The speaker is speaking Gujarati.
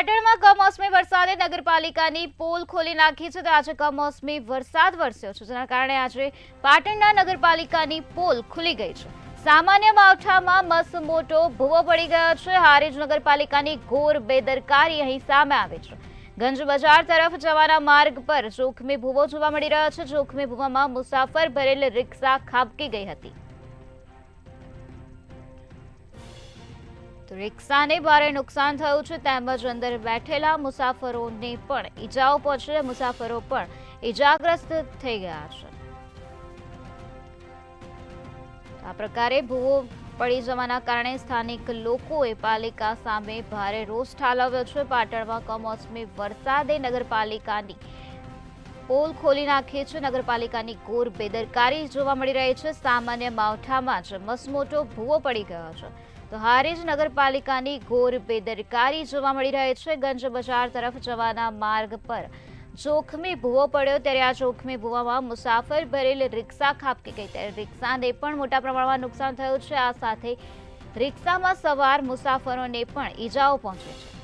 પાટણમાં કમોસમી વરસાદે નગરપાલિકાની પોલ ખોલી નાખી છે. તો આજે કમોસમી વરસાદ વરસ્યો છે, જેના કારણે આજે પાટણના નગરપાલિકાની પોલ ખુલી ગઈ છે. સામાન્ય માવઠામાં મસ્ત મોટો ભૂવો પડી ગયો છે. હારીજ નગરપાલિકાની ઘોર બેદરકારી અહીં સામે આવે છે. ગંજ બજાર તરફ જવાના માર્ગ પર જોખમી ભૂવો જોવા મળી રહ્યો છે. જોખમી ભૂવામાં મુસાફર ભરેલ રિક્ષા ખાબકી ગઈ હતી. રિક્ષાને ભારે નુકસાન થયું છે, તેમજ અંદર બેઠેલા મુસાફરોને પણ ઈજાઓ પહોંચી. મુસાફરો પણ ઈજાગ્રસ્ત થઈ ગયા છે. આ પ્રકારે ભૂવો પડી જવાના કારણે સ્થાનિક લોકોએ પાલિકા સામે ભારે રોષ ઠાલવ્યો છે. પાટણમાં કમોસમી વરસાદે નગરપાલિકાની પોલ ખોલી નાખી છે. નગરપાલિકાની ઘોર બેદરકારી જોવા મળી રહી છે. સામાન્ય માવઠામાં જ મસમોટો ભૂવો પડી ગયો છે. તો હારીજ નગરપાલિકાની ઘોર બેદરકારી જોવા મળી રહી છે. ગંજ બજાર તરફ જવાના માર્ગ પર જોખમી ભૂવો પડ્યો, ત્યારે આ જોખમી ભૂવામાં મુસાફર ભરેલ રિક્ષા ખાબકી ગઈ. ત્યારે રિક્ષાને પણ મોટા પ્રમાણમાં નુકસાન થયું છે. આ સાથે રિક્ષામાં સવાર મુસાફરોને પણ ઈજાઓ પહોંચી છે.